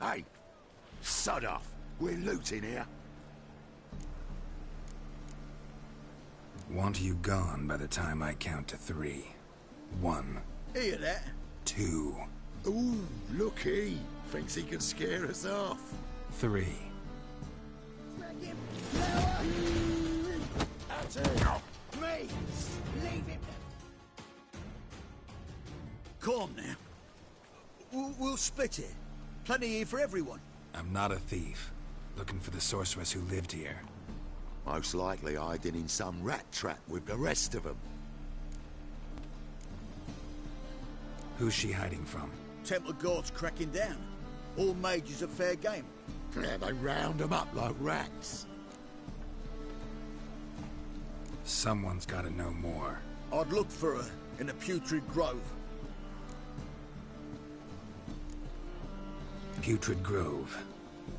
Hey, sod off. We're looting here. Want you gone by the time I count to 3. 1. Hear that? 2. Ooh, look he. Thinks he can scare us off. 3. Me! Leave him! Calm now. We'll split it. Plenty here for everyone. I'm not a thief. Looking for the sorceress who lived here. Most likely hiding in some rat trap with the rest of them. Who's she hiding from? Temple guards cracking down. All mages are fair game. Yeah, they round them up like rats. Someone's gotta know more. I'd look for her in the Putrid Grove. Putrid Grove.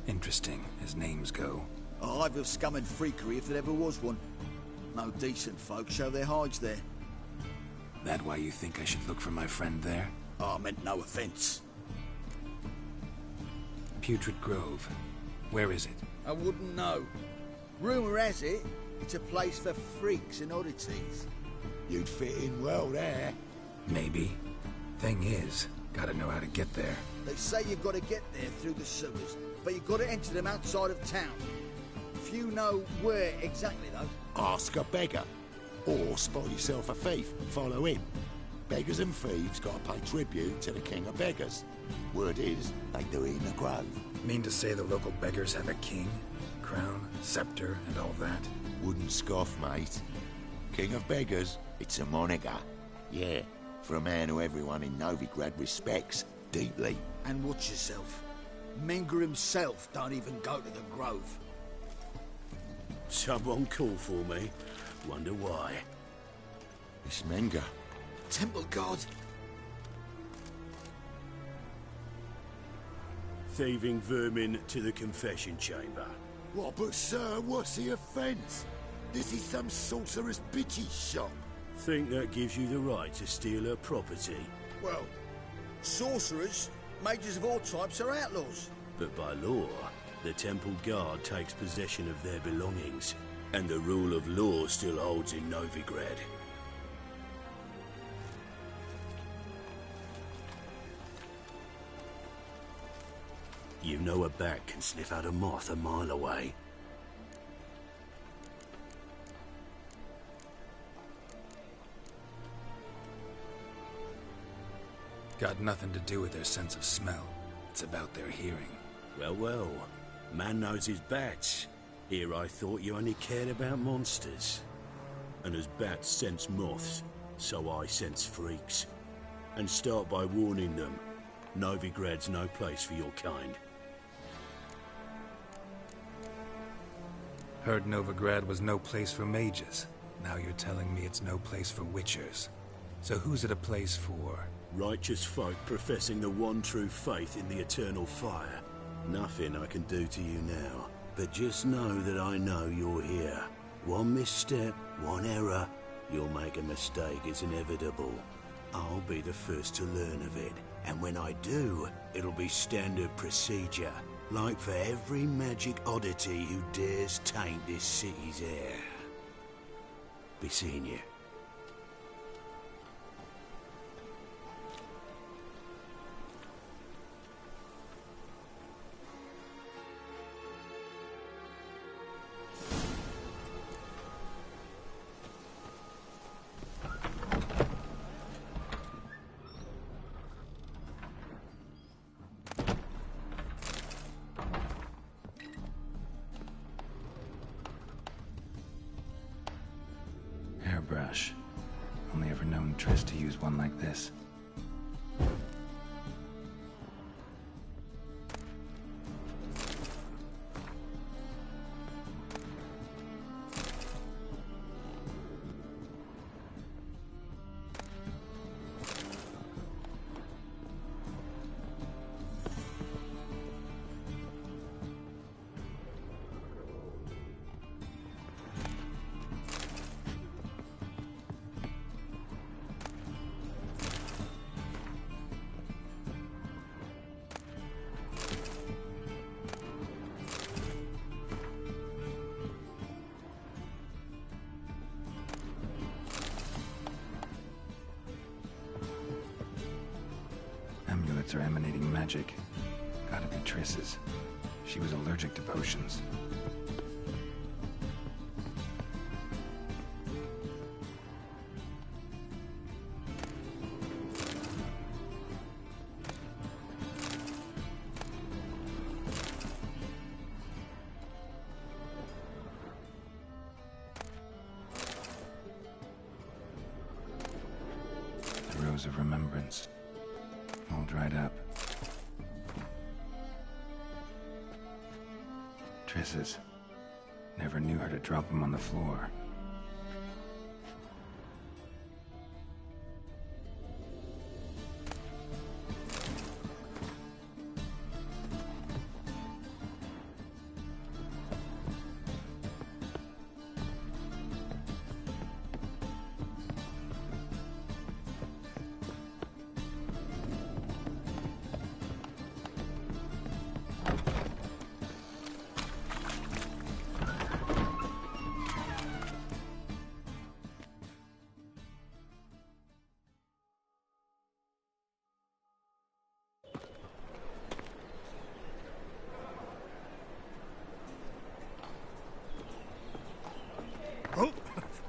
Interesting, as names go. A hive of scum and freakery if there ever was one. No decent folk show their hides there. That why you think I should look for my friend there? I meant no offense. Putrid Grove. Where is it? I wouldn't know. Rumour has it, it's a place for freaks and oddities. You'd fit in well there. Maybe. Thing is, gotta know how to get there. They say you've got to get there through the sewers, but you've got to enter them outside of town. Few know where exactly, though. Ask a beggar. Or spot yourself a thief and follow him. Beggars and thieves gotta pay tribute to the king of beggars. Word is, they do it in the grove. Mean to say the local beggars have a king? Crown, scepter, and all that? Wouldn't scoff, mate. King of beggars, it's a moniker. Yeah, for a man who everyone in Novigrad respects deeply. And watch yourself. Menger himself don't even go to the grove. Someone call for me. Wonder why. It's Menger. Temple guard. Thieving vermin to the confession chamber. What, but sir, what's the offence? This is some sorcerer's bitchy shop. Think that gives you the right to steal her property. Well, sorcerers, mages of all types are outlaws. But by law, the temple guard takes possession of their belongings, and the rule of law still holds in Novigrad. You know a bat can sniff out a moth a mile away. Got nothing to do with their sense of smell. It's about their hearing. Well, well. Man knows his bats. Here I thought you only cared about monsters. And as bats sense moths, so I sense freaks. And start by warning them. Novigrad's no place for your kind. Heard Novigrad was no place for mages. Now you're telling me it's no place for witchers. So who's it a place for? Righteous folk professing the one true faith in the eternal fire. Nothing I can do to you now, but just know that I know you're here. One misstep, one error, you'll make a mistake, it's inevitable. I'll be the first to learn of it, and when I do, it'll be standard procedure, like for every magic oddity who dares taint this city's air. Be seeing you. Hairbrush. Only ever known Triss to use one like this. amulets are emanating magic. Gotta be Triss's. She was allergic to potions. The Rose of Remembrance. All dried up. Triss's. Never knew her to drop them on the floor. Oh,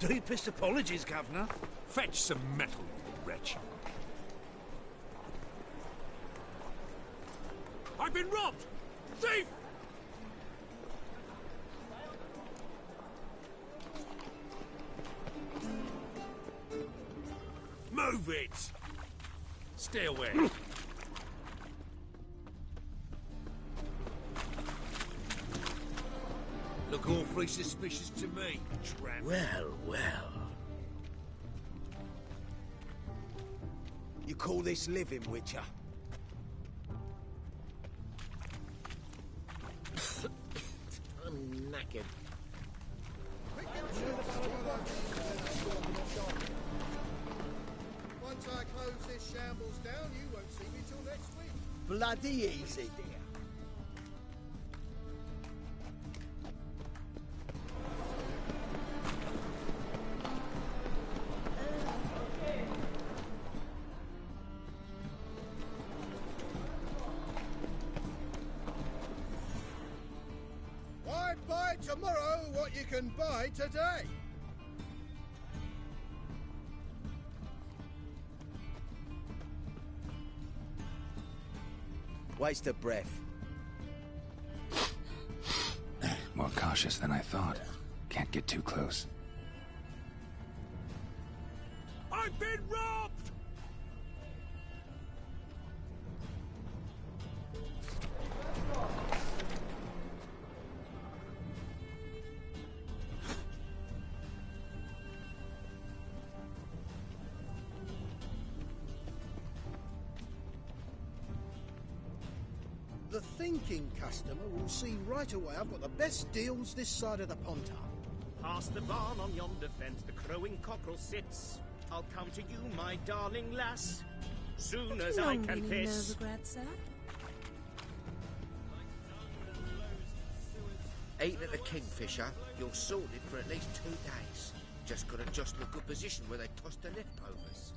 deepest apologies, Governor. Fetch some metal, you wretch. I've been robbed! Thief! Move it! Stay away. Look awfully suspicious to me, tramp. Well, well. You call this living, Witcher? I'm knackered. Once I close this shambles down, you won't see me till next week. Bloody easy. Why buy tomorrow what you can buy today? Waste of breath. More cautious than I thought. Can't get too close. I've been robbed! The thinking customer will see right away I've got the best deals this side of the Pontar. Past the barn on yonder fence, the crowing cockerel sits. I'll come to you, my darling lass, soon as I can piss. Novigrad, sir? Eating at the Kingfisher, you're sorted for at least 2 days. Just got to adjust to a good position where they toss the leftovers.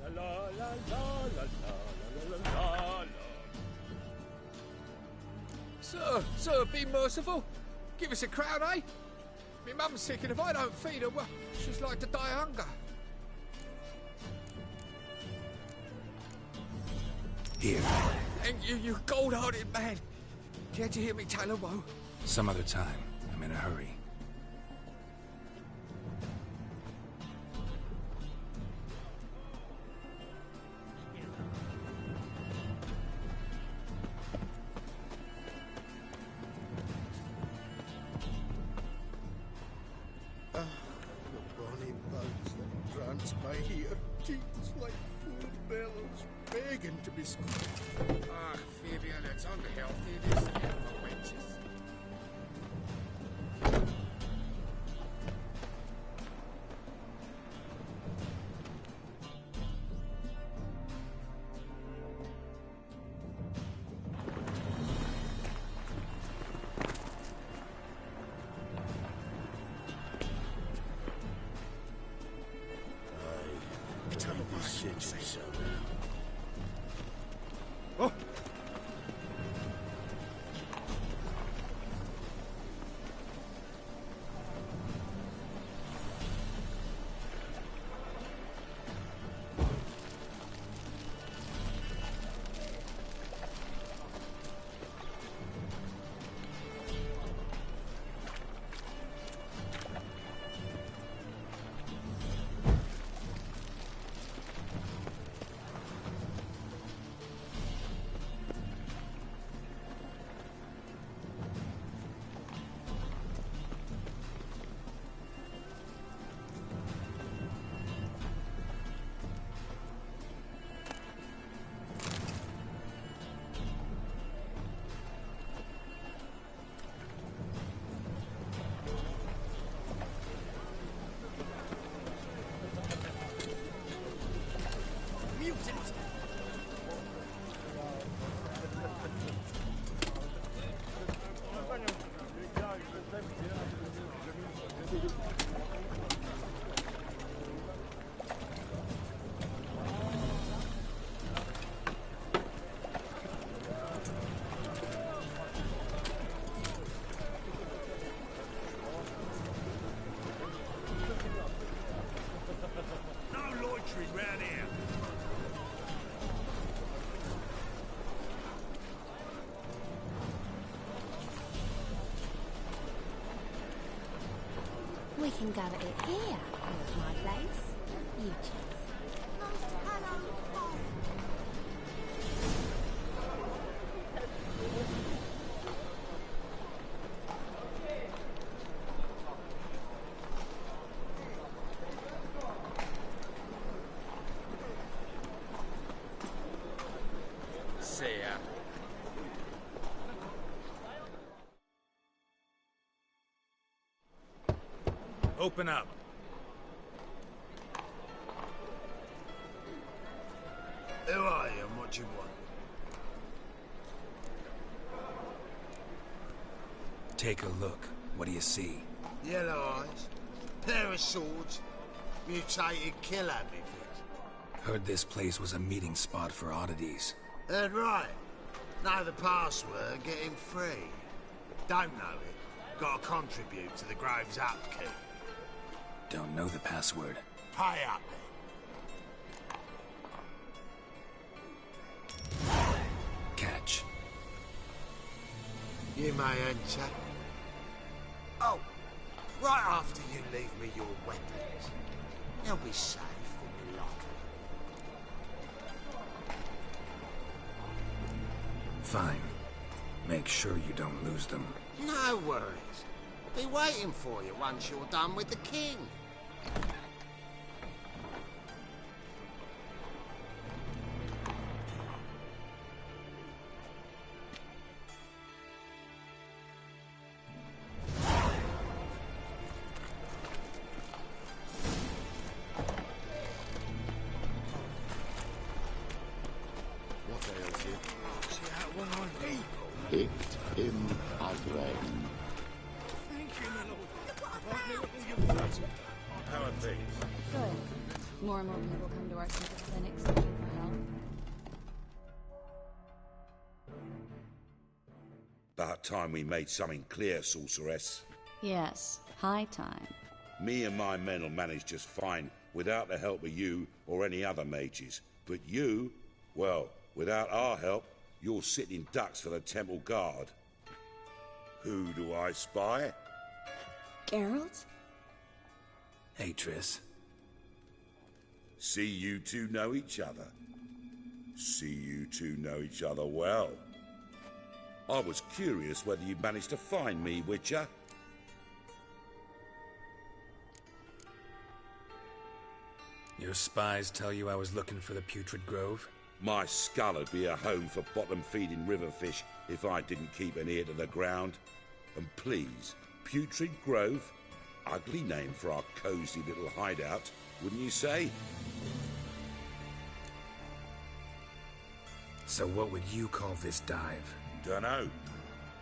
La la la la la la la la la. Sir, be merciful. Give us a crown, eh? My mum's sick, and if I don't feed her, well, she's like to die of hunger. Here. Thank you, you gold-hearted man. Can't you hear me tell her woe? Some other time. I'm in a hurry. Begging to be schooled. Ah, Fabian, it's unhealthy. It isn't for wenches. Oh. Round here. We can gather it here. Here's my place. You choose. See ya. Open up. Who are you and what you want? Take a look. What do you see? Yellow eyes, pair of swords, mutated kill habit. Heard this place was a meeting spot for oddities. Heard right. Know the password, get him free. Don't know it, gotta contribute to the Grove's upkeep. Don't know the password. Pay up, then. Catch. You may enter. Oh, right after you leave me your weapons. They'll be safe in the locker. Fine. Make sure you don't lose them. No worries. Be waiting for you once you're done with the king. What ails you? See that one on me? Picked him as rain. Thank you, my lord. If I knew what you How are things? Good. More and more people come to our central clinics looking for help. About time we made something clear, sorceress. Yes, high time. Me and my men will manage just fine without the help of you or any other mages. But you, well, without our help, you're sitting ducks for the temple guard. Who do I spy? Geralt? Hey, Triss. See you two know each other. See you two know each other well. I was curious whether you'd managed to find me, Witcher. Your spies tell you I was looking for the Putrid Grove? My skull would be a home for bottom-feeding river fish if I didn't keep an ear to the ground. And please, Putrid Grove? Ugly name for our cosy little hideout, wouldn't you say? So what would you call this dive? Dunno.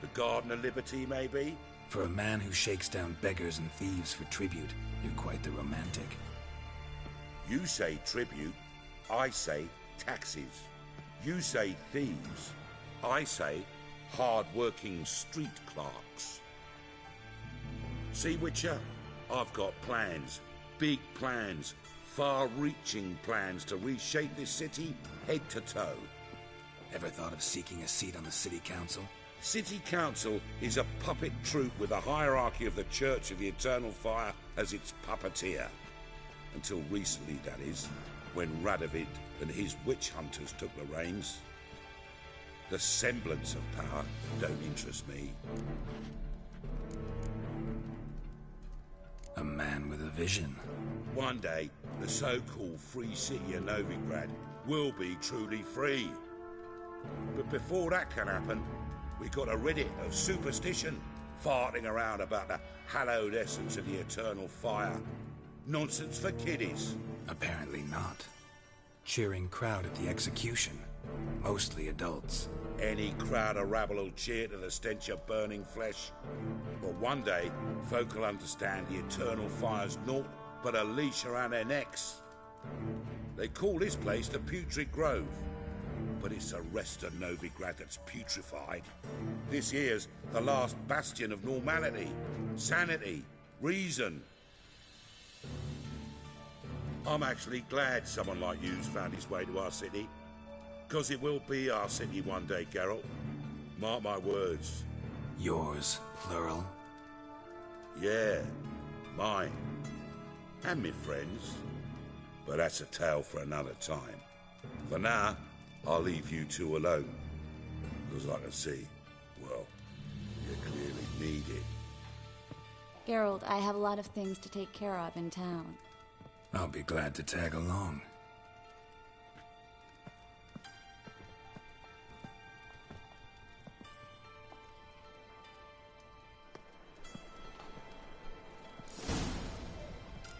The Garden of Liberty, maybe? For a man who shakes down beggars and thieves for tribute, you're quite the romantic. You say tribute, I say taxes. You say thieves. I say hard-working street clerks. See, Witcher? I've got plans. Big plans. Far-reaching plans to reshape this city head to toe. Ever thought of seeking a seat on the city council? City council is a puppet troupe with a hierarchy of the Church of the Eternal Fire as its puppeteer. Until recently, that is, when Radovid and his witch hunters took the reins. The semblance of power don't interest me. A man with a vision. One day, the so-called free city of Novigrad will be truly free. But before that can happen, we got rid of superstition, farting around about the hallowed essence of the eternal fire. Nonsense for kiddies. Apparently not. Cheering crowd at the execution. Mostly adults. Any crowd of rabble will cheer to the stench of burning flesh. But one day, folk will understand the eternal fire's naught but a leash around their necks. They call this place the Putrid Grove. But it's the rest of Novigrad that's putrefied. This here's the last bastion of normality, sanity, reason. I'm actually glad someone like you's found his way to our city. Because it will be our city one day, Geralt. Mark my words. Yours, plural? Yeah, mine. And me friends. But that's a tale for another time. For now, I'll leave you two alone. Because I can see, well, you clearly need it. Geralt, I have a lot of things to take care of in town. I'll be glad to tag along.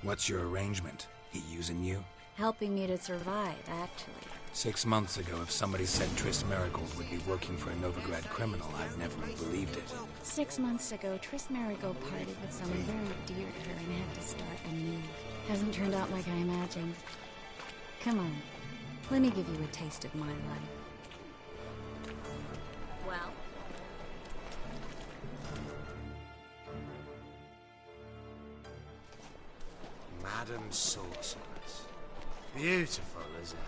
What's your arrangement? He using you? Helping me to survive, actually. 6 months ago, if somebody said Triss Marigold would be working for a Novigrad criminal, I'd never have believed it. 6 months ago, Triss Marigold parted with someone very dear to her and had to start anew. Hasn't turned out like I imagined. Come on, let me give you a taste of my life. Well? Madam Sorceress. Beautiful as ever.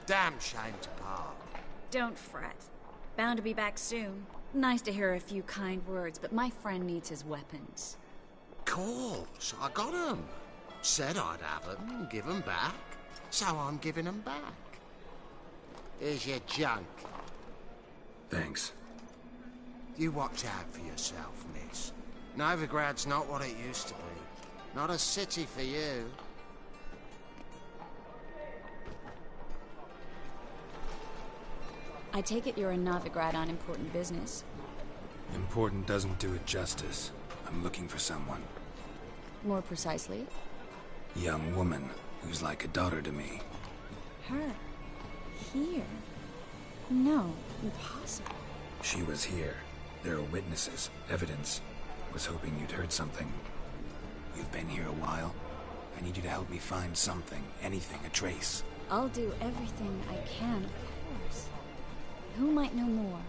Damn shame to part. Don't fret. Bound to be back soon. Nice to hear a few kind words, but my friend needs his weapons. Course, I got 'em. Said I'd have 'em and give 'em back. So I'm giving 'em back. Here's your junk. Thanks. You watch out for yourself, miss. Novigrad's not what it used to be. Not a city for you. I take it you're in Novigrad on important business. Important doesn't do it justice. I'm looking for someone. More precisely? Young woman who's like a daughter to me. Her? Here? No, impossible. She was here. There are witnesses, evidence. Was hoping you'd heard something. You've been here a while. I need you to help me find something, anything, a trace. I'll do everything I can, of course. Who might know more?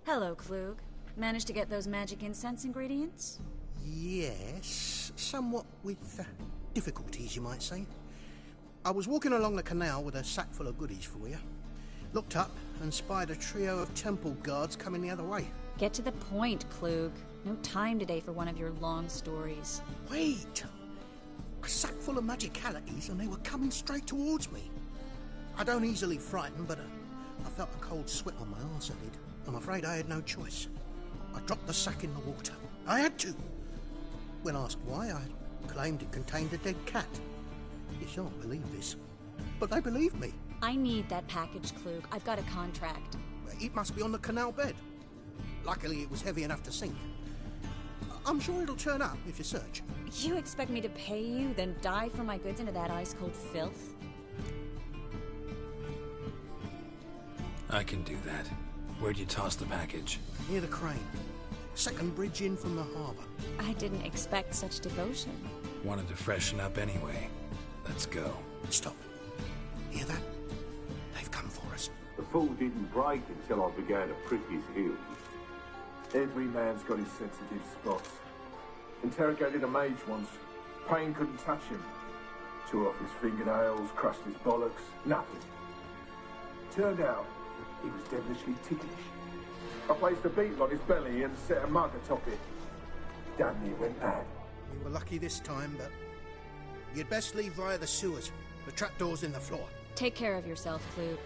Hello, Klug. Managed to get those magic incense ingredients? Yes, somewhat with difficulties, you might say. I was walking along the canal with a sack full of goodies for you. Looked up and spied a trio of temple guards coming the other way. Get to the point, Klug. No time today for one of your long stories. Wait! A sack full of magicalities and they were coming straight towards me. I don't easily frighten, but I felt a cold sweat on my arse, I did. I'm afraid I had no choice. I dropped the sack in the water. I had to. When asked why, I claimed it contained a dead cat. You shan't believe this, but they believe me. I need that package, Klug. I've got a contract. It must be on the canal bed. Luckily, it was heavy enough to sink. I'm sure it'll turn up if you search. You expect me to pay you, then dive for my goods into that ice-cold filth? I can do that. Where'd you toss the package? Near the crane. Second bridge in from the harbour. I didn't expect such devotion. Wanted to freshen up anyway. Let's go. Stop. Hear that? They've come for us. The fall didn't break until I began to prick his heels. Every man's got his sensitive spots. Interrogated a mage once. Pain couldn't touch him. Tore off his fingernails, crushed his bollocks. Nothing. Turned out, he was devilishly ticklish. I placed a beetle on his belly and set a mug atop it. Damn near went mad. We were lucky this time, but you'd best leave via the sewers. The trapdoor's in the floor. Take care of yourself, Klug.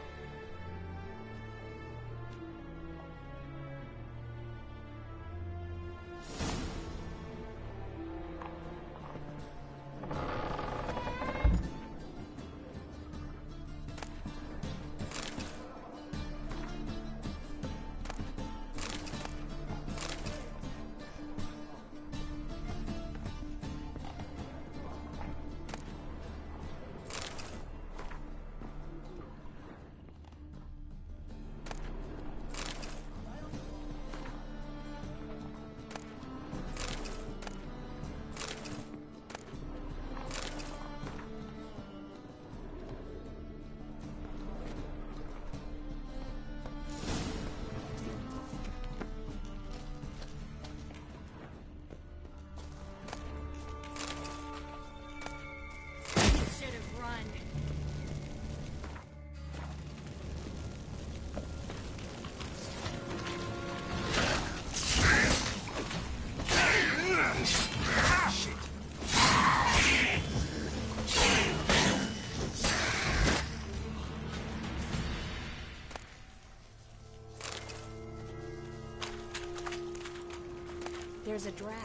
There's a draft.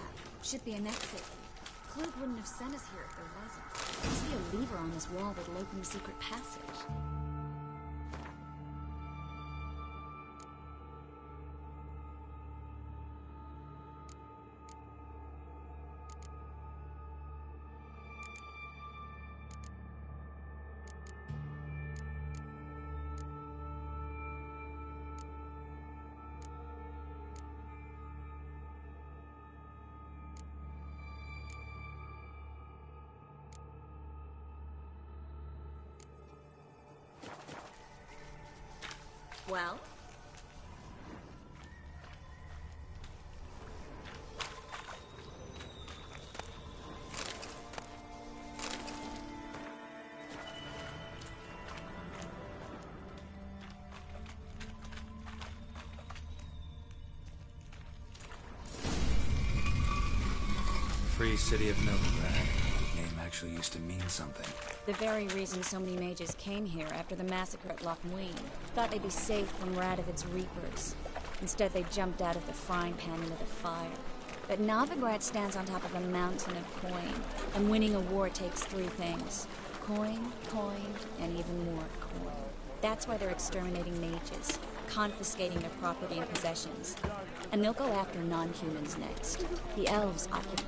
Should be an exit. Klug wouldn't have sent us here if there wasn't. There must be a lever on this wall that'll open the secret passage. Well? Free City of Novigrad. The name actually used to mean something. The very reason so many mages came here after the massacre at Loch Muin. Thought they'd be safe from Radovid's reapers. Instead, they jumped out of the frying pan into the fire. But Novigrad stands on top of a mountain of coin, and winning a war takes three things. Coin, and even more coin. That's why they're exterminating mages, confiscating their property and possessions. And they'll go after non-humans next. The elves occupy.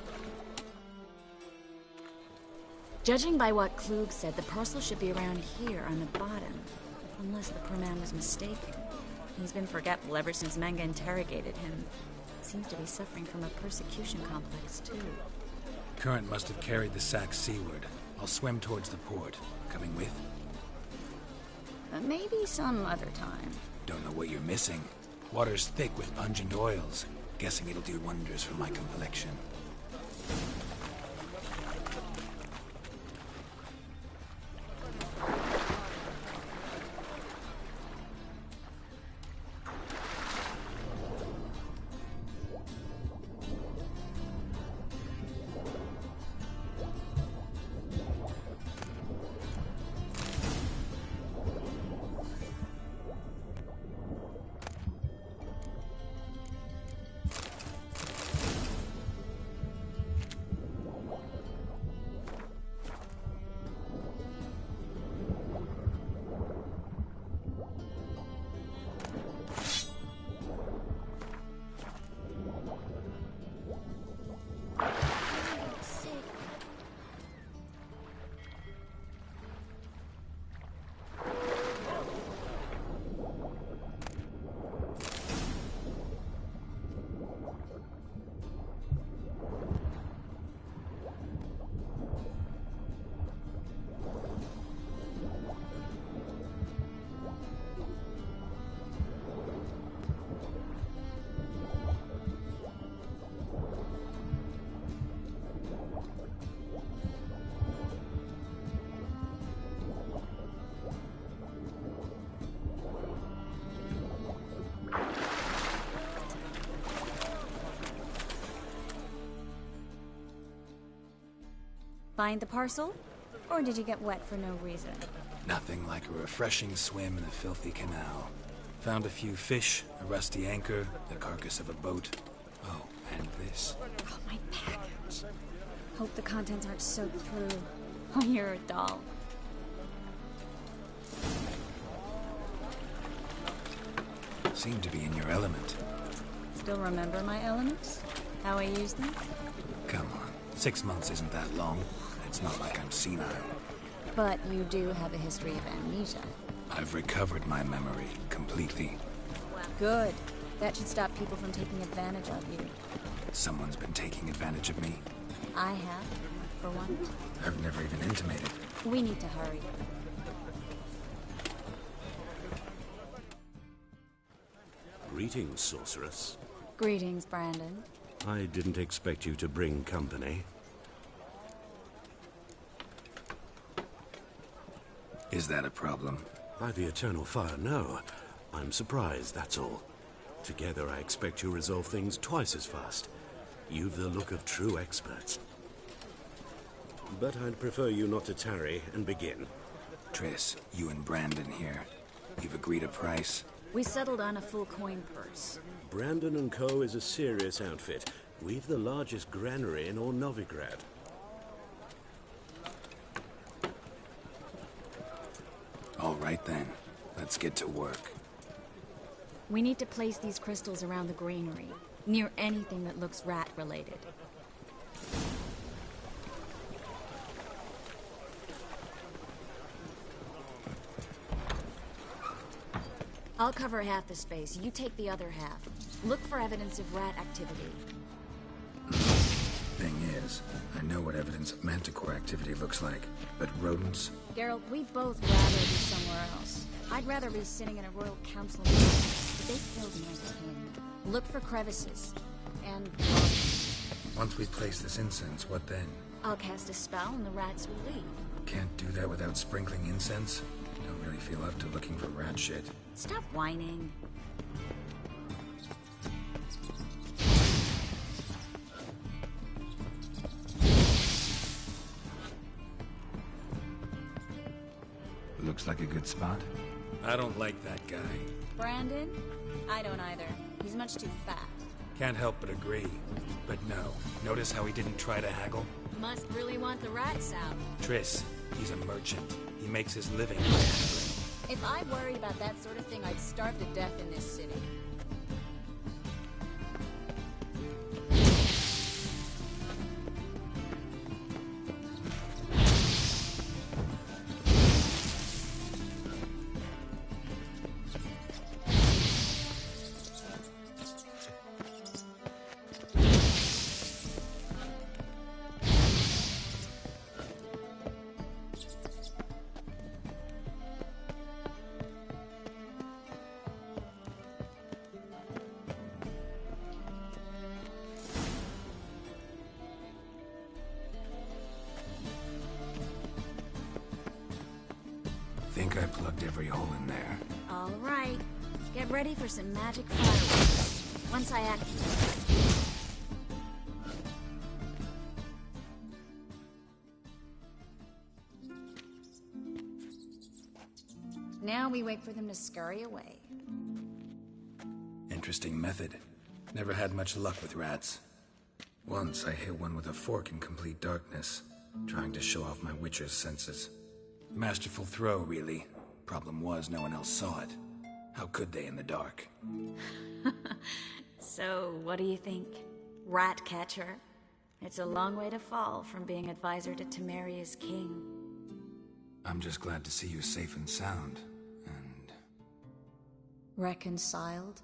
Judging by what Klug said, the parcel should be around here on the bottom. Unless the poor man was mistaken. He's been forgetful ever since Manga interrogated him. Seems to be suffering from a persecution complex, too. Current must have carried the sack seaward. I'll swim towards the port. Coming with? Maybe some other time. Don't know what you're missing. Water's thick with pungent oils. Guessing it'll do wonders for my complexion. Find the parcel? Or did you get wet for no reason? Nothing like a refreshing swim in the filthy canal. Found a few fish, a rusty anchor, the carcass of a boat. Oh, and this. Oh, my package. Hope the contents aren't soaked through. Oh, you're a doll. Seem to be in your element. Still remember my elements? How I use them? Come on. 6 months isn't that long. It's not like I'm senile. But you do have a history of amnesia. I've recovered my memory completely. Good. That should stop people from taking advantage of you. Someone's been taking advantage of me. I have, for one. I've never even intimated. We need to hurry. Greetings, sorceress. Greetings, Brandon. I didn't expect you to bring company. Is that a problem? By the eternal fire, no. I'm surprised, that's all. Together, I expect you resolve things twice as fast. You've the look of true experts. But I'd prefer you not to tarry and begin. Triss, you and Brandon here. You've agreed a price? We settled on a full coin purse. Brandon & Co. is a serious outfit. We've the largest granary in all Novigrad. All right then. Let's get to work. We need to place these crystals around the granary, near anything that looks rat-related. I'll cover half the space, you take the other half. Look for evidence of rat activity. Thing is, I know what evidence of manticore activity looks like, but rodents? Geralt, we'd both rather be somewhere else. I'd rather be sitting in a royal council meeting. They killed my king. Look for crevices. And... Once we place this incense, what then? I'll cast a spell and the rats will leave. Can't do that without sprinkling incense? Don't really feel up to looking for rat shit. Stop whining. Looks like a good spot. I don't like that guy. Brandon? I don't either. He's much too fat. Can't help but agree. But no. Notice how he didn't try to haggle? Must really want the rats out. Triss, he's a merchant. He makes his living by haggling. If I worried about that sort of thing, I'd starve to death in this city. Think I plugged every hole in there. All right. Get ready for some magic fireworks. Once I activate. Now we wait for them to scurry away. Interesting method. Never had much luck with rats. Once I hit one with a fork in complete darkness, trying to show off my witcher's senses. Masterful throw, really. Problem was, no one else saw it. How could they in the dark? So, what do you think? Rat catcher? It's a long way to fall from being advisor to Temeria's king. I'm just glad to see you safe and sound, and... Reconciled?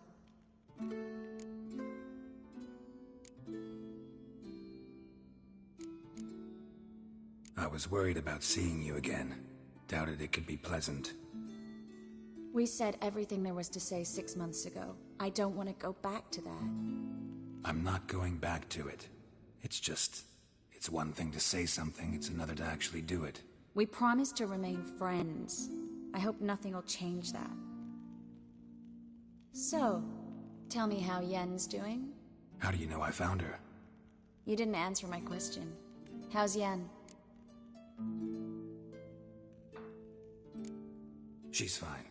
I was worried about seeing you again. Doubted it could be pleasant. We said everything there was to say 6 months ago. I don't want to go back to that. I'm not going back to it. It's just... It's one thing to say something, it's another to actually do it. We promised to remain friends. I hope nothing will change that. So, tell me how Yen's doing? How do you know I found her? You didn't answer my question. How's Yen? She's fine.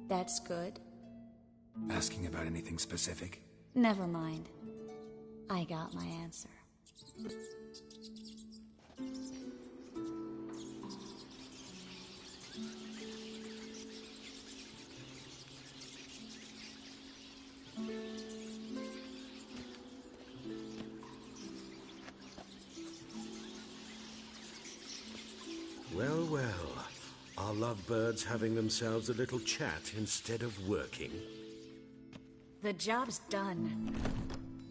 That's good. Asking about anything specific? Never mind. I got my answer. Well, well. Are lovebirds having themselves a little chat instead of working? The job's done.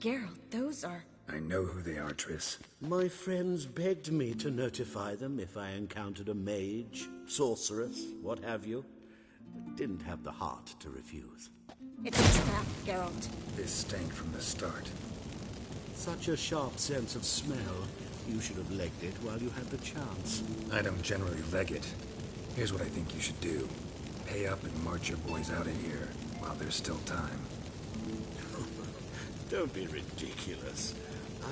Geralt, those are... I know who they are, Triss. My friends begged me to notify them if I encountered a mage, sorceress, what have you. Didn't have the heart to refuse. It's a trap, Geralt. This stank from the start. Such a sharp sense of smell. You should have legged it while you had the chance. I don't generally leg it. Here's what I think you should do. Pay up and march your boys out of here while there's still time. Don't be ridiculous.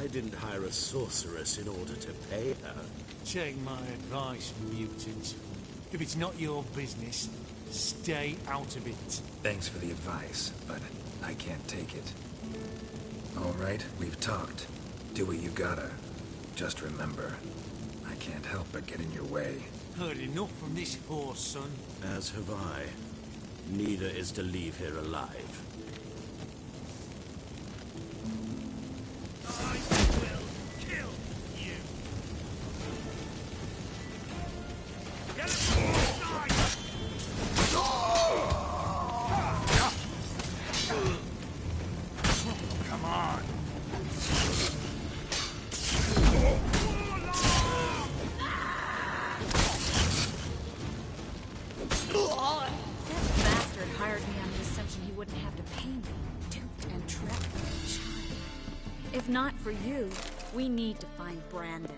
I didn't hire a sorceress in order to pay her. Take my advice, mutant. If it's not your business, stay out of it. Thanks for the advice, but I can't take it. All right, we've talked. Do what you gotta. Just remember, I can't help but get in your way. Heard enough from this horse, son. As have I. Neither is to leave here alive. I will kill you. Get Come on. That bastard hired me on the assumption he wouldn't have to pay me. Duped and trapped like a child. If not for you, we need to find Brandon.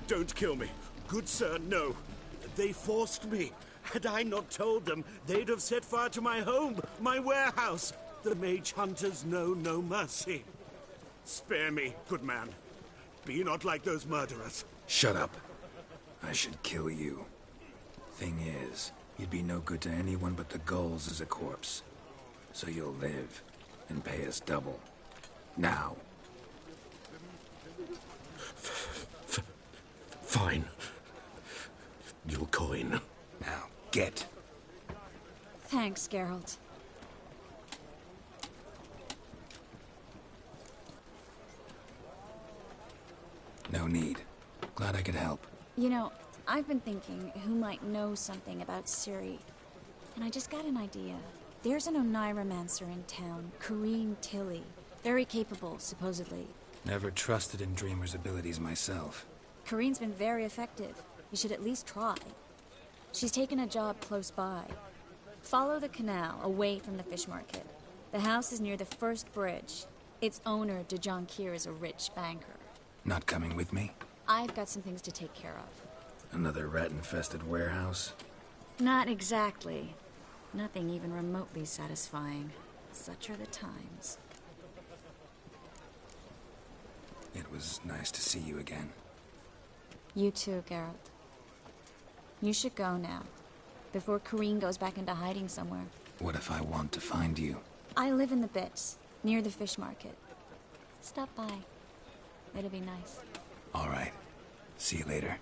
Don't kill me. Good sir, no. They forced me. Had I not told them, they'd have set fire to my home, my warehouse. The mage hunters know no mercy. Spare me, good man. Be not like those murderers. Shut up. I should kill you. Thing is, you'd be no good to anyone but the gulls as a corpse. So you'll live, and pay us double. Now. Fine. Your coin. Now, get. Thanks, Geralt. No need. Glad I could help. You know, I've been thinking who might know something about Ciri. And I just got an idea. There's an Oneiromancer in town, Corrine Tilly. Very capable, supposedly. Never trusted in Dreamer's abilities myself. Corrine's been very effective. You should at least try. She's taken a job close by. Follow the canal, away from the fish market. The house is near the first bridge. Its owner, de Jonquier, is a rich banker. Not coming with me? I've got some things to take care of. Another rat-infested warehouse? Not exactly. Nothing even remotely satisfying. Such are the times. It was nice to see you again. You too, Geralt. You should go now, before Corrine goes back into hiding somewhere. What if I want to find you? I live in the Bits, near the fish market. Stop by. It'll be nice. All right. See you later.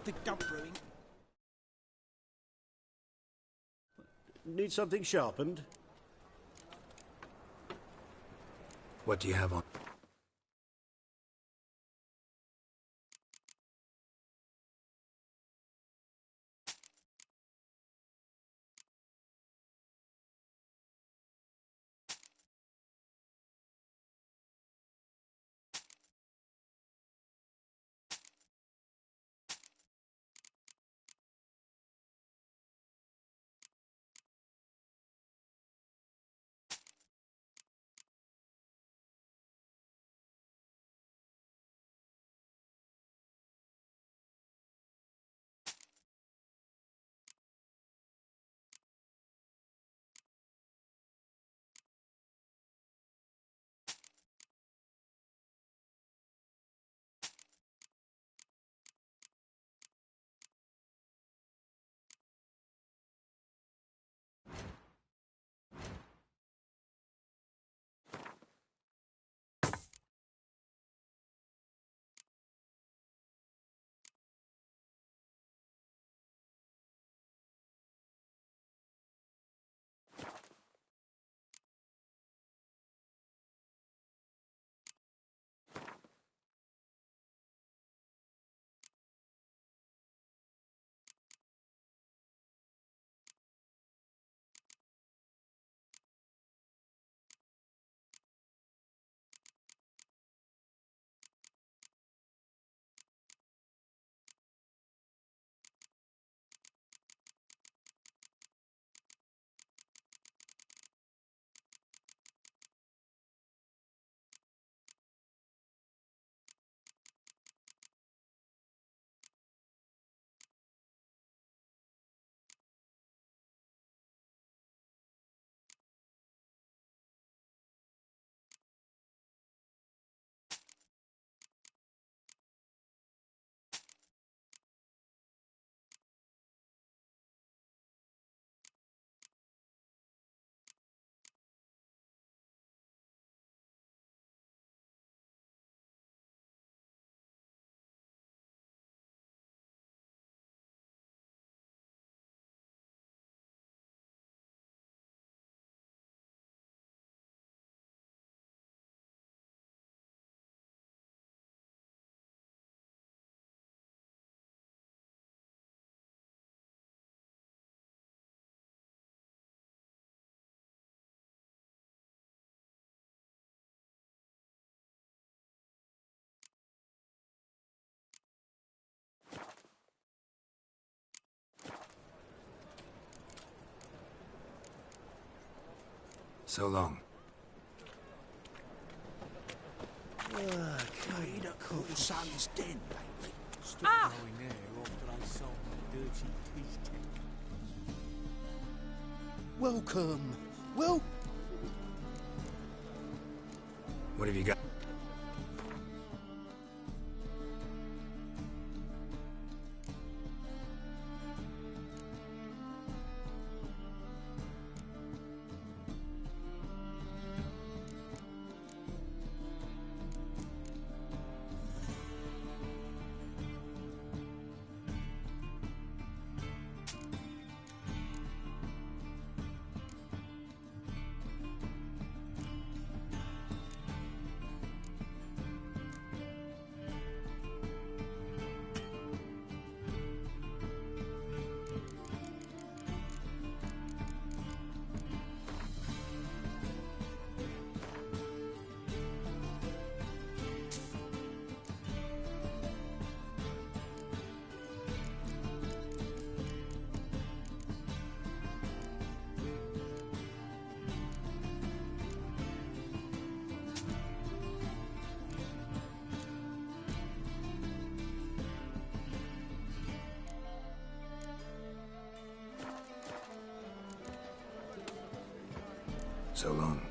the dump brewing. Need something sharpened? What do you have on? So long. Okay, the cool sun's dead, baby. Stopped growing there after I sold my dirty fish tank. Welcome. Well, What have you got? So long.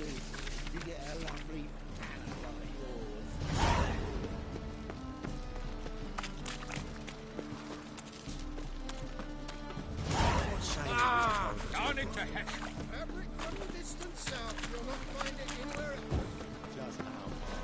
do to get a lovely palate like yours. Down into heck. Fabric from the distant south. You'll not find it anywhere else. Just how far.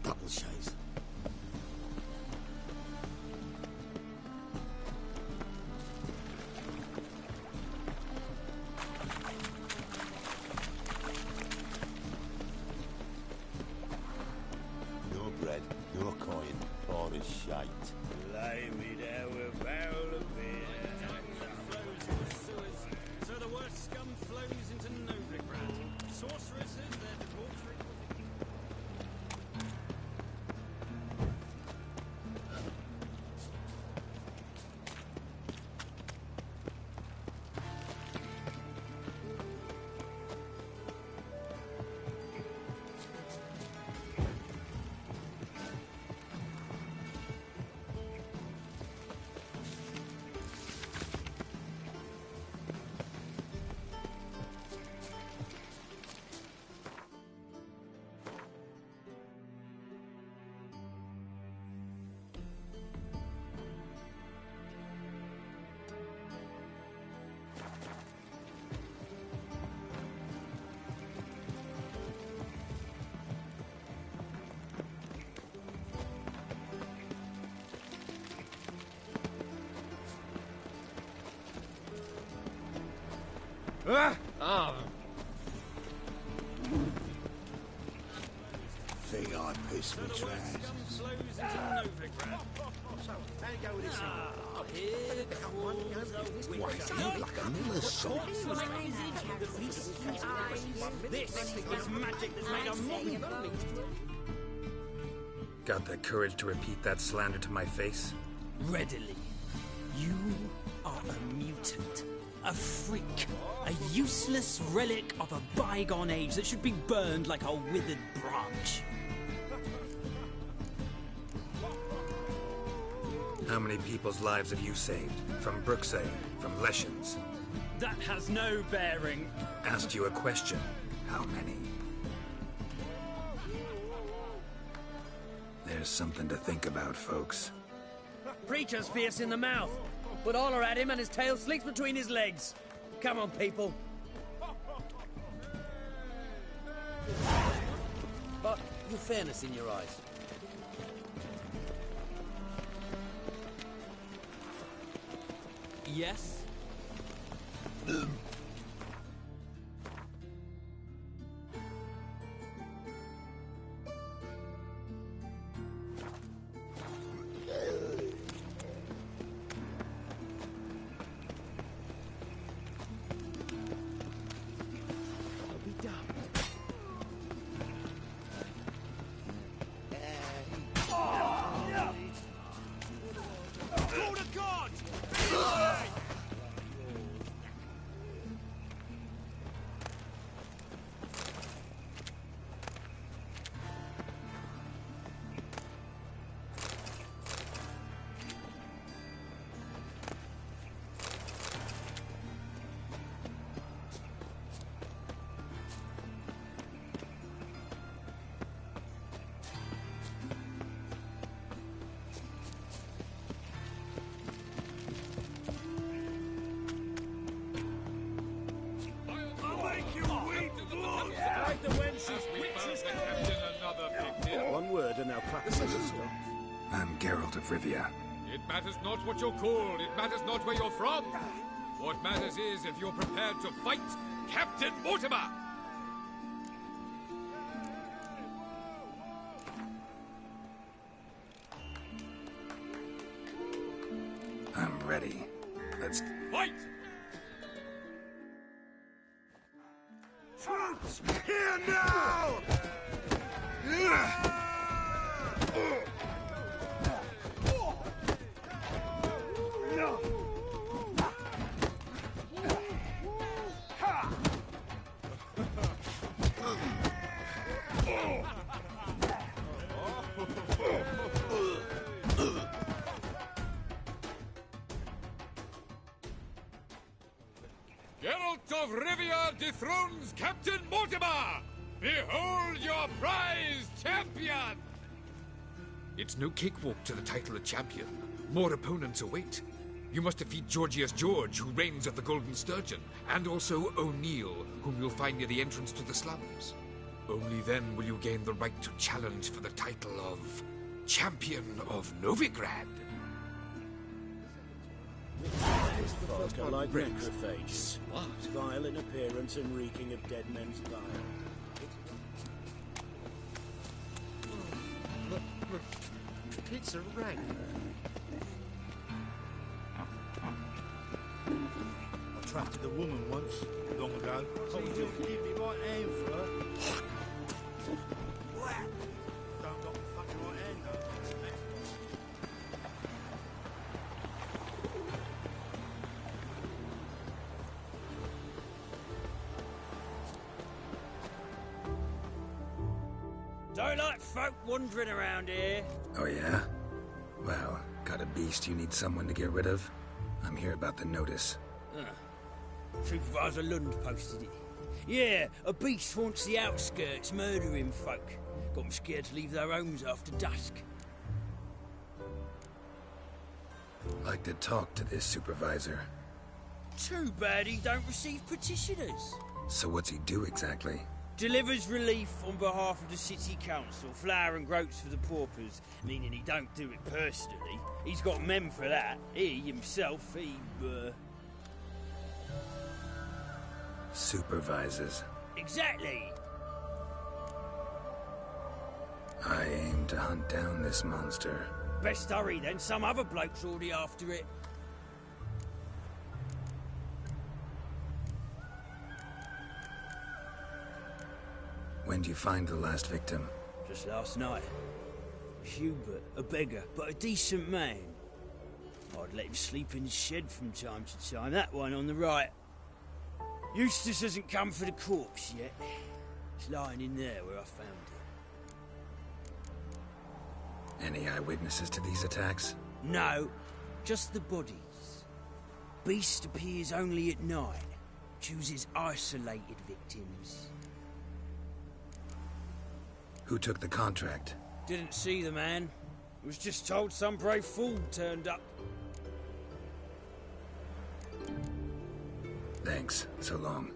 Double shays. No bread, no coin, or a shite. Lay me there with a barrel of beer. Flows into sewers, so the worst scum flows into Novigrad. Sorceresses, their debauchery. Think I pissed So me the worst trousers. scum flows into Novigrad. So, how you go with this thing? Here crawls a Why, you like a little salt. This is magic that's made a modern... Got the courage to repeat that slander to my face? Readily. You are a mutant. A freak. A useless relic of a bygone age that should be burned like a withered branch. How many people's lives have you saved? From Brooksay? From Leshens? That has no bearing. Asked you a question. How many? There's something to think about, folks. Preacher's fierce in the mouth, but holler at him and his tail slicks between his legs. Come on, people. But your fairness in your eyes. Yes? One word and our practice will stop. I'm Geralt of Rivia. It matters not what you're called. It matters not where you're from. What matters is if you're prepared to fight Captain Mortimer. I'm ready. Let's fight! Troops, here now! of Rivia dethrones Captain Mortimer! Behold your prize champion! It's no cakewalk to the title of champion. More opponents await. You must defeat Georgius George, who reigns at the Golden Sturgeon, and also O'Neill, whom you'll find near the entrance to the slums. Only then will you gain the right to challenge for the title of Champion of Novigrad. Folk are like necrophages. What? Vile in appearance and reeking of dead men's bile. Look. It's a rag. I trafficked a woman once, long ago. Oh, you just leave me right hand for her. Don't got my fucking right hand, though. Don't like folk wandering around here. Oh, yeah? Well, got a beast you need someone to get rid of? I'm here about the notice. Supervisor Lund posted it. Yeah, a beast haunts the outskirts, murdering folk. Got them scared to leave their homes after dusk. Like to talk to this supervisor. Too bad he don't receive petitioners. So what's he do exactly? Delivers relief on behalf of the city council, flour and groats for the paupers, meaning he don't do it personally. He's got men for that. He himself, Supervises. Exactly. I aim to hunt down this monster. Best hurry then, some other bloke's already after it. When do you find the last victim? Just last night. Hubert, a beggar, but a decent man. I'd let him sleep in his shed from time to time, that one on the right. Eustace hasn't come for the corpse yet. It's lying in there where I found it. Any eyewitnesses to these attacks? No, just the bodies. Beast appears only at night. Chooses isolated victims. Who took the contract? Didn't see the man. Was just told some brave fool turned up. Thanks. So long.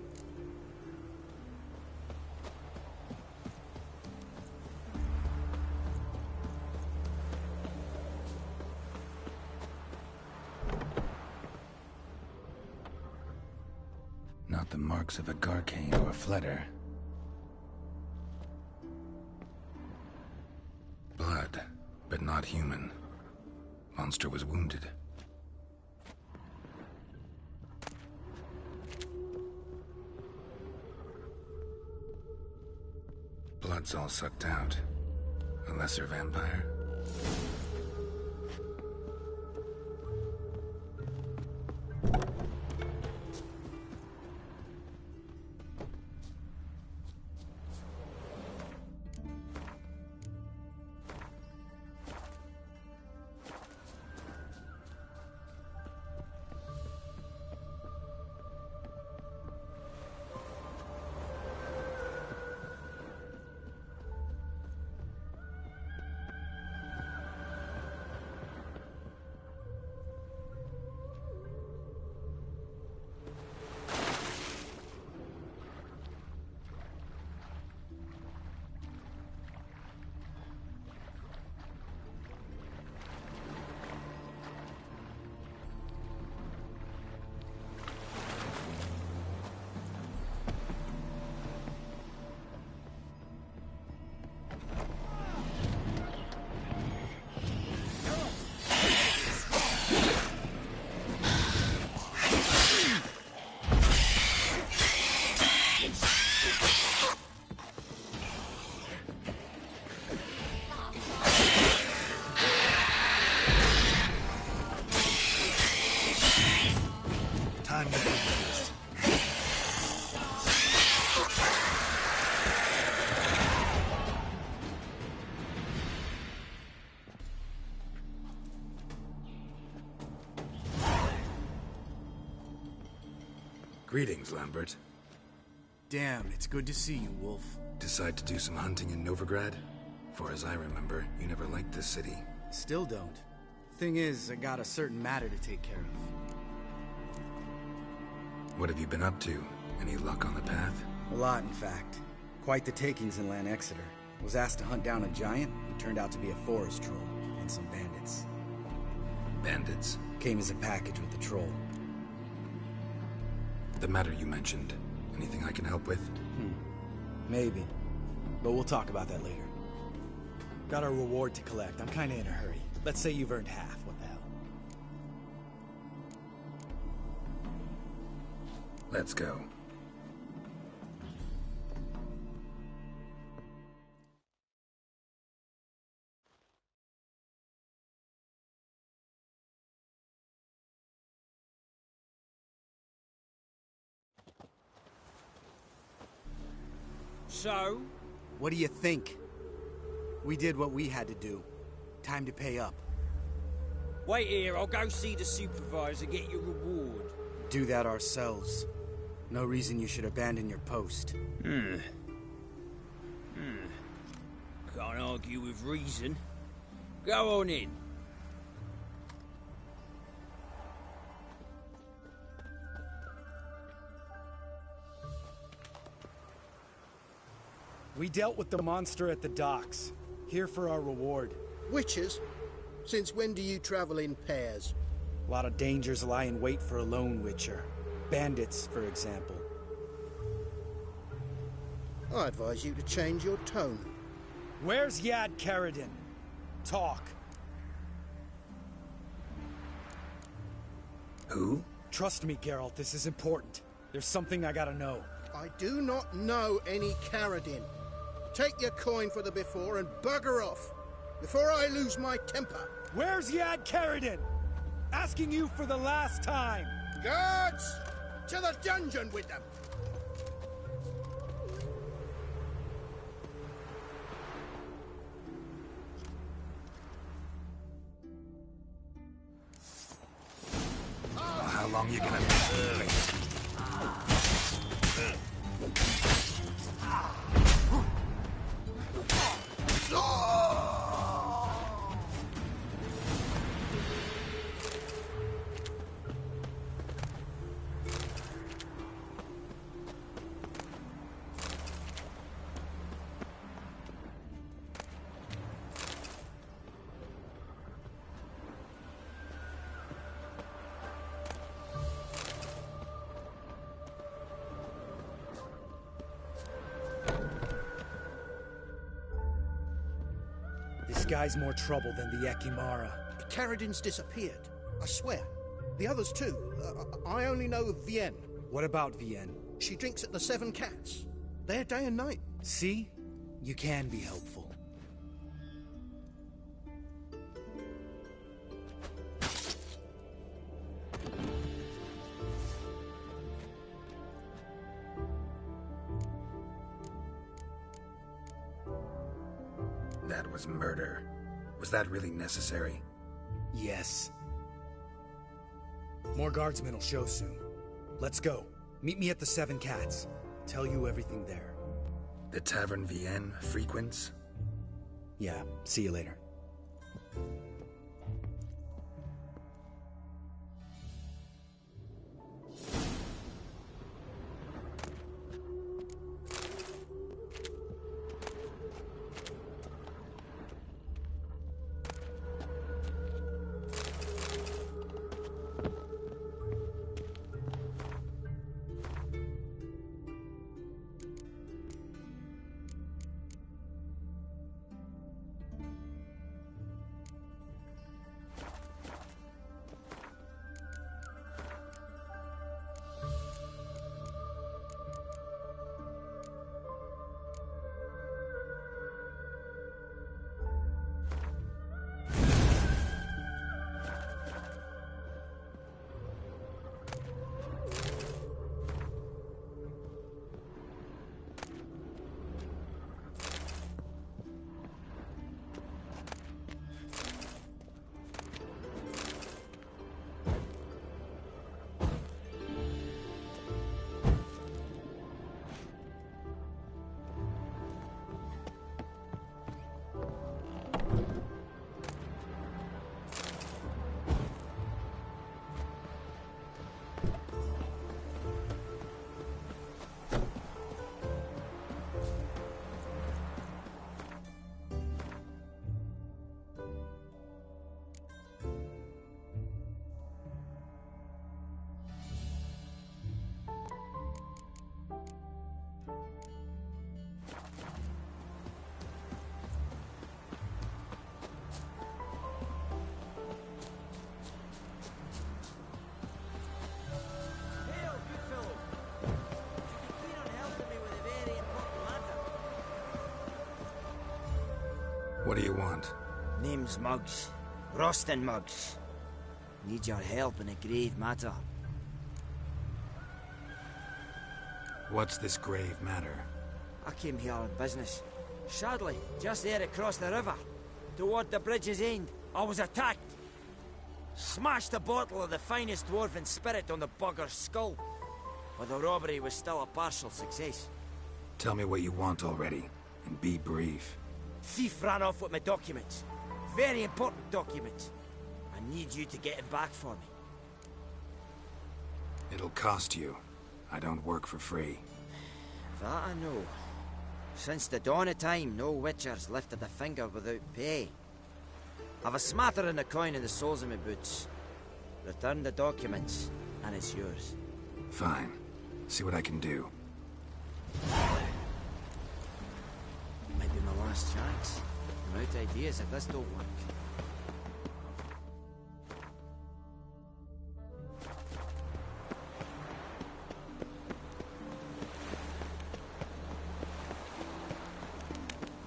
Not the marks of a Garcane or a Fletter. Blood, but not human. Monster was wounded. Blood's all sucked out. A lesser vampire. Greetings, Lambert. Damn, it's good to see you, Wolf. Decide to do some hunting in Novigrad? For as I remember, you never liked this city. Still don't. Thing is, I got a certain matter to take care of. What have you been up to? Any luck on the path? A lot, in fact. Quite the takings in Lan Exeter. Was asked to hunt down a giant, who turned out to be a forest troll, and some bandits. Bandits? Came as a package with the troll. The matter you mentioned. Anything I can help with? Maybe. But we'll talk about that later. Got our reward to collect. I'm kinda in a hurry. Let's say you've earned half. What the hell? Let's go. So? What do you think? We did what we had to do. Time to pay up. Wait here, I'll go see the supervisor, get your reward. Do that ourselves. No reason you should abandon your post. Can't argue with reason. Go on in. We dealt with the monster at the docks. Here for our reward. Witches? Since when do you travel in pairs? A lot of dangers lie in wait for a lone witcher. Bandits, for example. I advise you to change your tone. Where's Yad Karadin? Talk. Who? Trust me, Geralt, this is important. There's something I gotta know. I do not know any Karadin. Take your coin for the before and bugger off, before I lose my temper. Where's Yad Karadin? Asking you for the last time. Guards! To the dungeon with them! How long you gonna be? This guy's more trouble than the Ekimara. Karadin's disappeared. I swear. The others too. I only know of Vienne. What about Vienne? She drinks at the Seven Cats. There day and night. See? You can be helpful. That was murder. Was that really necessary? Yes. More guardsmen will show soon. Let's go. Meet me at the Seven Cats. Tell you everything there. The Tavern Vienne frequents? Yeah, see you later. What do you want? Name's Muggs. Rostin Muggs. Need your help in a grave matter. What's this grave matter? I came here on business. Sadly, just there across the river, toward the bridge's end, I was attacked. Smashed a bottle of the finest dwarven spirit on the bugger's skull. But the robbery was still a partial success. Tell me what you want already, and be brief. Thief ran off with my documents. Very important documents. I need you to get him back for me. It'll cost you. I don't work for free. That I know. Since the dawn of time, no witcher's lifted a finger without pay. I've a smattering of coin in the soles of my boots. Return the documents, and it's yours. Fine. See what I can do. Might be my last chance. I'm out ideas if this don't work.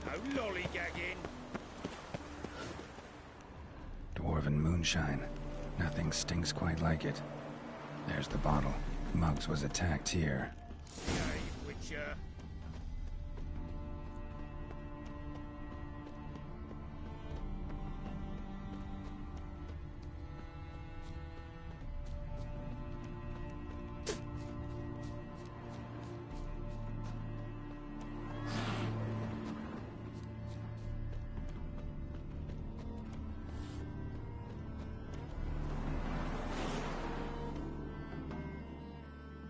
No lollygagging. Dwarven moonshine. Nothing stinks quite like it. There's the bottle. Muggs was attacked here. Yay, Witcher.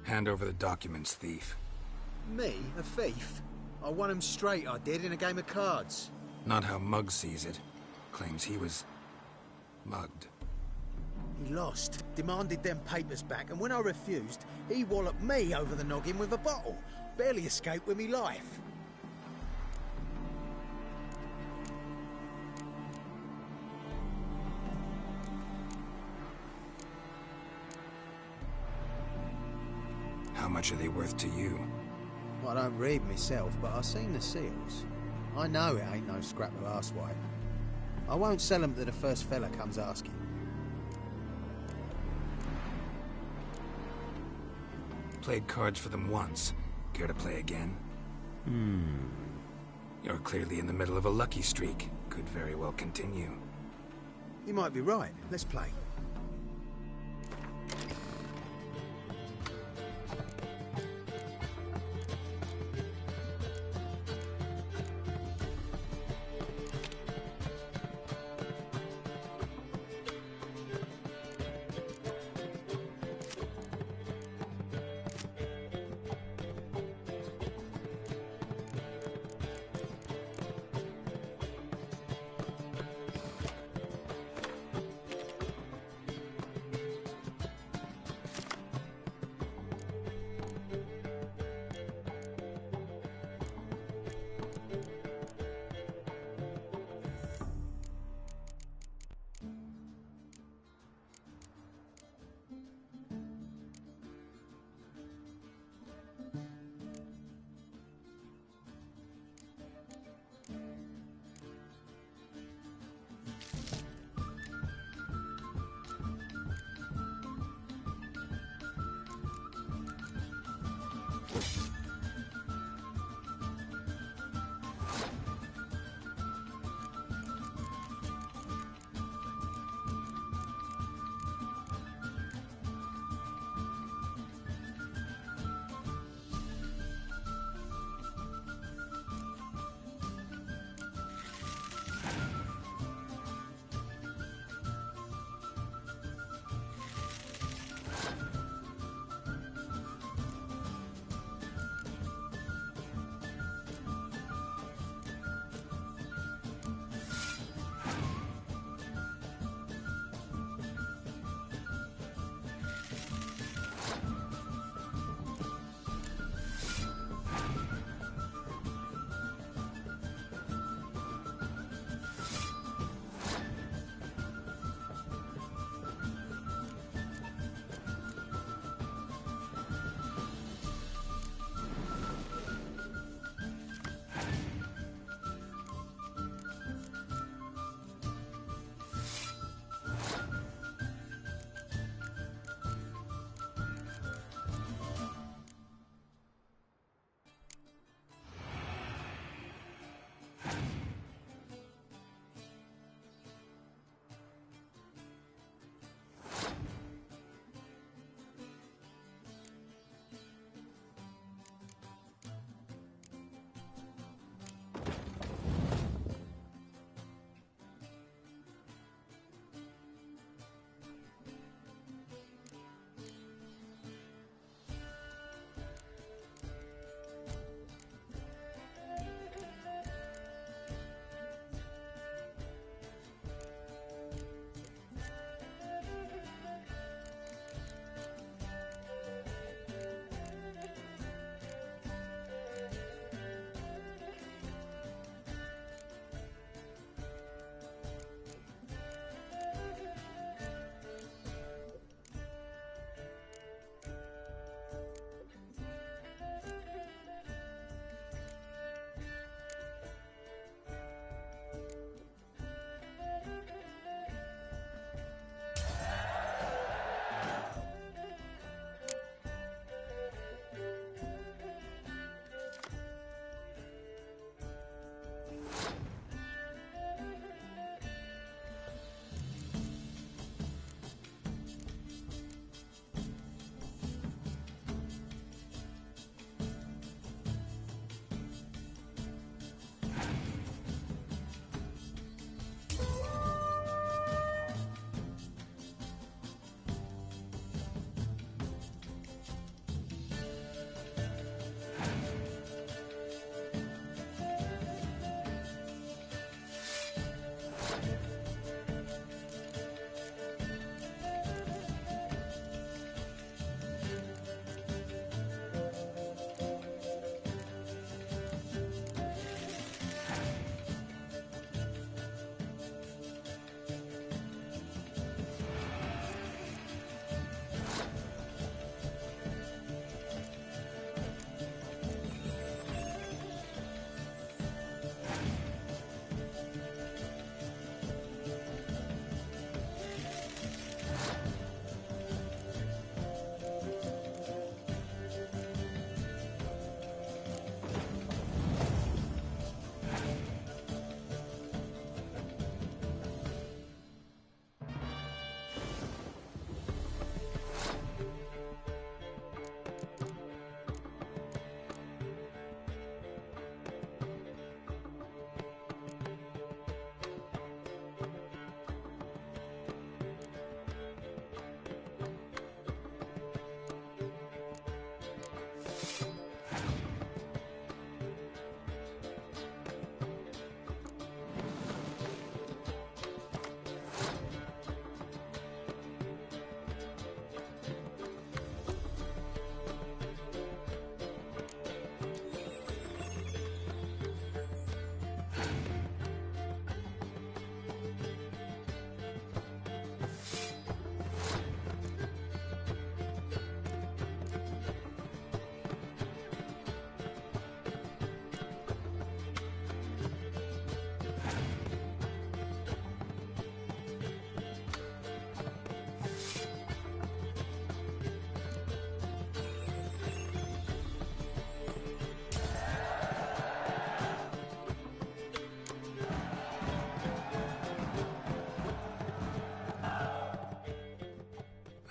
Hand over the documents, thief. Me? A thief? I won him straight, I did, in a game of cards. Not how Muggs sees it. Claims he was mugged. He lost, demanded them papers back, and when I refused, he walloped me over the noggin with a bottle. Barely escaped with me life. How much are they worth to you? Well, I don't read myself, but I've seen the seals. I know it ain't no scrap of arsewipe. I won't sell them to the first fella comes asking. Played cards for them once. Care to play again? You're clearly in the middle of a lucky streak. Could very well continue. You might be right. Let's play.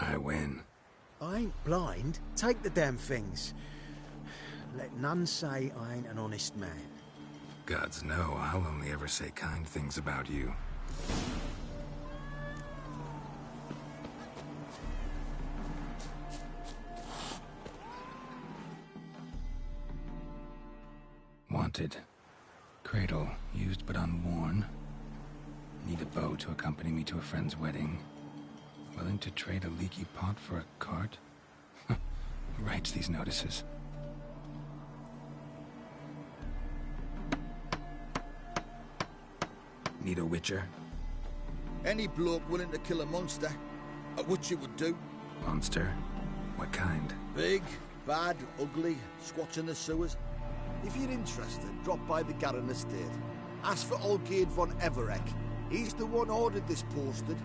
I win. I ain't blind. Take the damn things. Let none say I ain't an honest man. Gods know, I'll only ever say kind things about you. Wanted. Cradle, used but unworn. Need a bow to accompany me to a friend's wedding. Willing to trade a leaky pot for a cart? Who writes these notices? Need a witcher? Any bloke willing to kill a monster, a witcher would do. Monster? What kind? Big, bad, ugly, squats in the sewers. If you're interested, drop by the Garren estate. Ask for Olgierd von Everek. He's the one ordered this posted.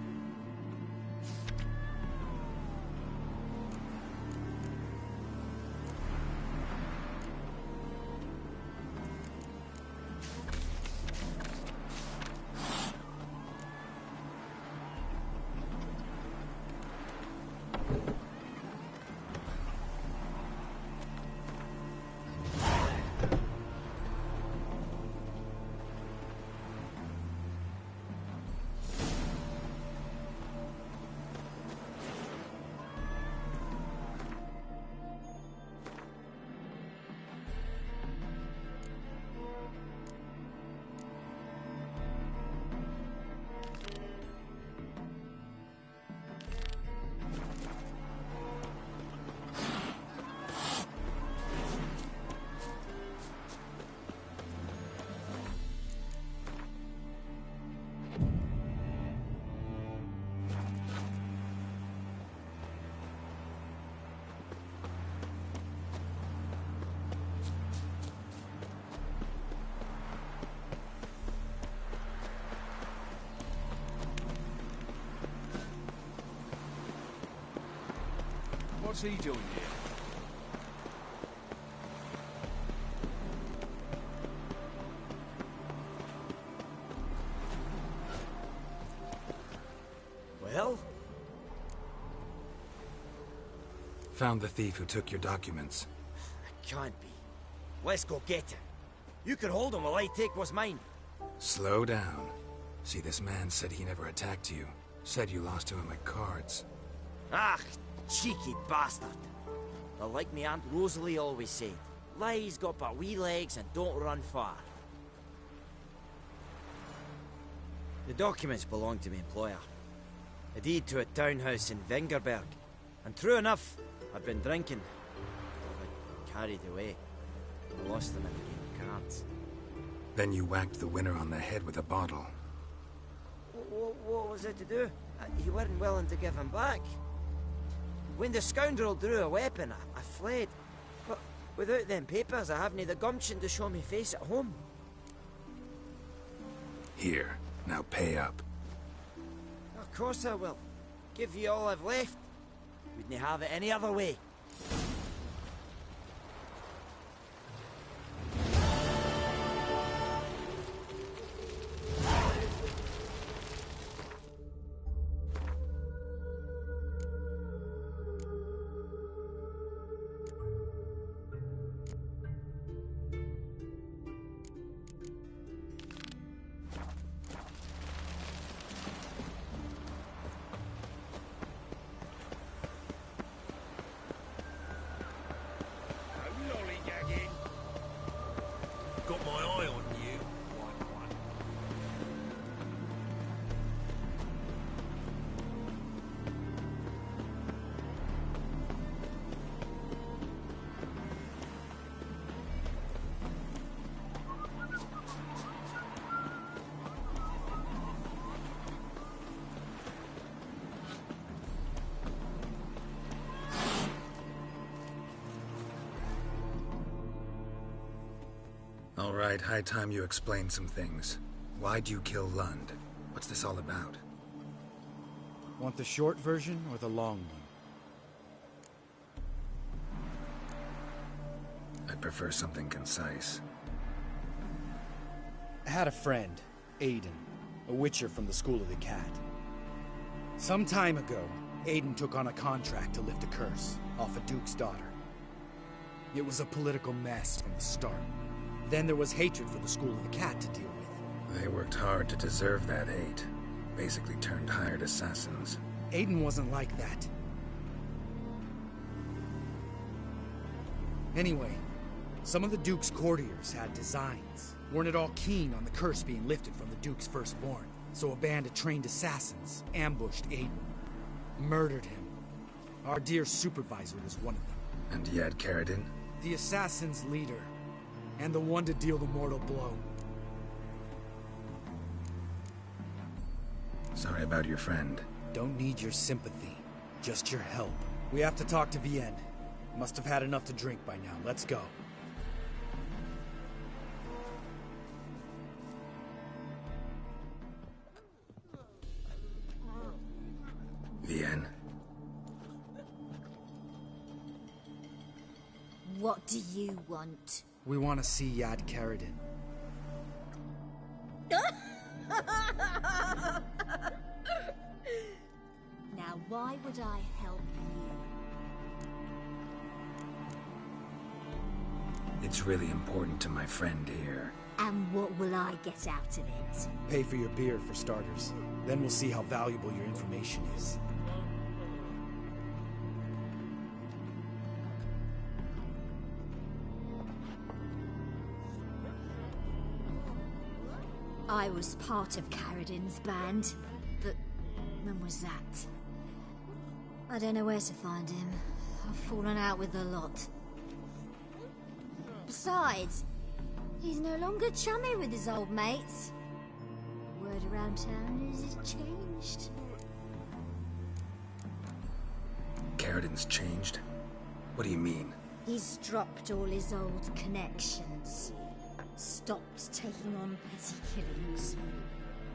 What's he doing here? Well? Found the thief who took your documents. It can't be. Let's go get him. You can hold him while I take what's mine. Slow down. See, this man said he never attacked you. Said you lost to him at cards. Ah, cheeky bastard. Well, like me Aunt Rosalie always said, lies got but wee legs and don't run far. The documents belong to my employer. A deed to a townhouse in Vengerberg. And true enough, I've been drinking. I got carried away. I lost them in the game of cards. Then you whacked the winner on the head with a bottle. What was it to do? You weren't willing to give him back. When the scoundrel drew a weapon, I fled. But without them papers, I haven't the gumption to show me face at home. Here, now pay up. Of course I will. Give you all I've left. Wouldn't have it any other way. Got my eye on you, white one. All right, high time you explain some things. Why'd you kill Lund? What's this all about? Want the short version or the long one? I'd prefer something concise. I had a friend, Aiden, a witcher from the School of the Cat. Some time ago, Aiden took on a contract to lift a curse off a duke's daughter. It was a political mess from the start. Then there was hatred for the School of the Cat to deal with. They worked hard to deserve that hate. Basically turned hired assassins. Aiden wasn't like that. Anyway, some of the Duke's courtiers had designs. Weren't at all keen on the curse being lifted from the Duke's firstborn. So a band of trained assassins ambushed Aiden. Murdered him. Our dear supervisor was one of them. And you had Carradine? The assassin's leader. And the one to deal the mortal blow. Sorry about your friend. Don't need your sympathy. Just your help. We have to talk to Vienne. Must have had enough to drink by now. Let's go. Vienne? What do you want? We want to see Yad Carradine. Now, why would I help you? It's really important to my friend here. And what will I get out of it? Pay for your beer, for starters. Then we'll see how valuable your information is. I was part of Carradine's band, but when was that? I don't know where to find him. I've fallen out with a lot. Besides, he's no longer chummy with his old mates. Word around town is he's changed. Carradine's changed? What do you mean? He's dropped all his old connections. Stopped taking on petty killings.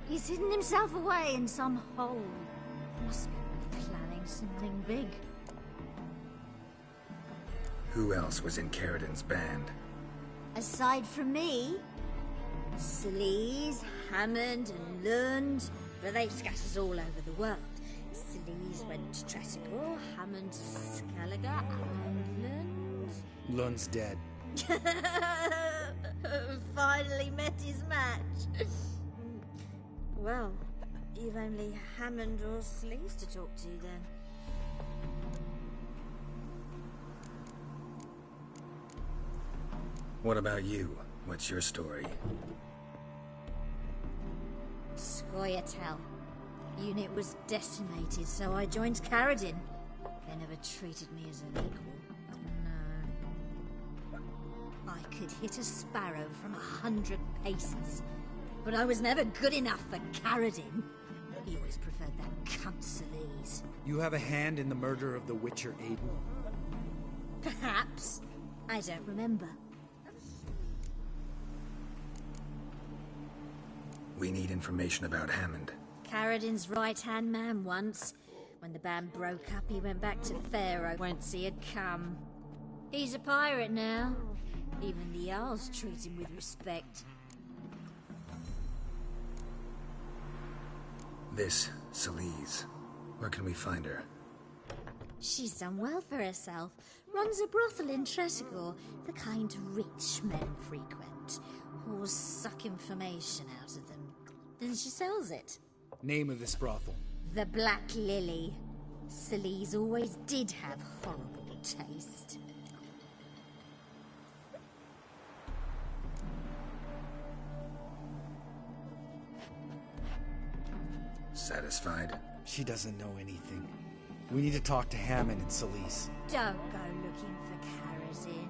He's hidden himself away in some hole. Must be planning something big. Who else was in Carradine's band? Aside from me, Sleaze, Hammond and Lund, but they scattered all over the world. Sleaze went to Tretogor, Hammond to Skellige, and Lund... Lund's dead. Finally met his match. Well, you've only Hammond or Sleaze to talk to then. What about you? What's your story? Scoia'tael. Unit was decimated, so I joined Carradine. They never treated me as an equal. No. I could hit a sparrow from 100 paces, but I was never good enough for Carradine. He always preferred that cunt Sleaze. You have a hand in the murder of the Witcher Aiden? Perhaps. I don't remember. We need information about Hammond. Carradine's right-hand man once. When the band broke up, he went back to Pharaoh whence he had come. He's a pirate now. Even the Jarls treat him with respect. This, Sleaze. Where can we find her? She's done well for herself. Runs a brothel in Tretogor, the kind rich men frequent. Whores suck information out of them. Then she sells it. Name of this brothel? The Black Lily. Sleaze always did have horrible taste. Satisfied? She doesn't know anything. We need to talk to Hammond and Sleaze. Don't go looking for Carradine.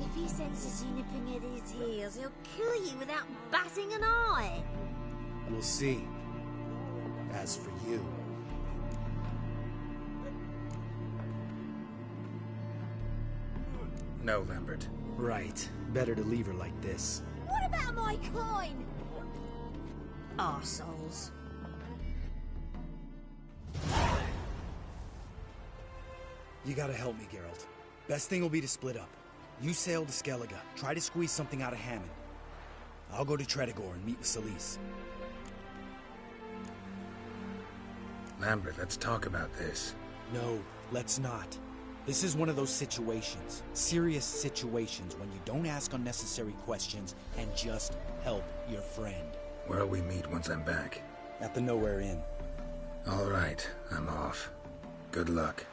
If he senses you nipping at his heels, he'll kill you without batting an eye. We'll see. As for you... No, Lambert. Right. Better to leave her like this. What about my coin? Arseholes. You gotta help me, Geralt. Best thing will be to split up. You sail to Skellige. Try to squeeze something out of Hammond. I'll go to Tretogor and meet with Sleaze. Lambert, let's talk about this. No, let's not. This is one of those situations, serious situations, when you don't ask unnecessary questions and just help your friend. Where'll we meet once I'm back? At the Nowhere Inn. All right, I'm off. Good luck.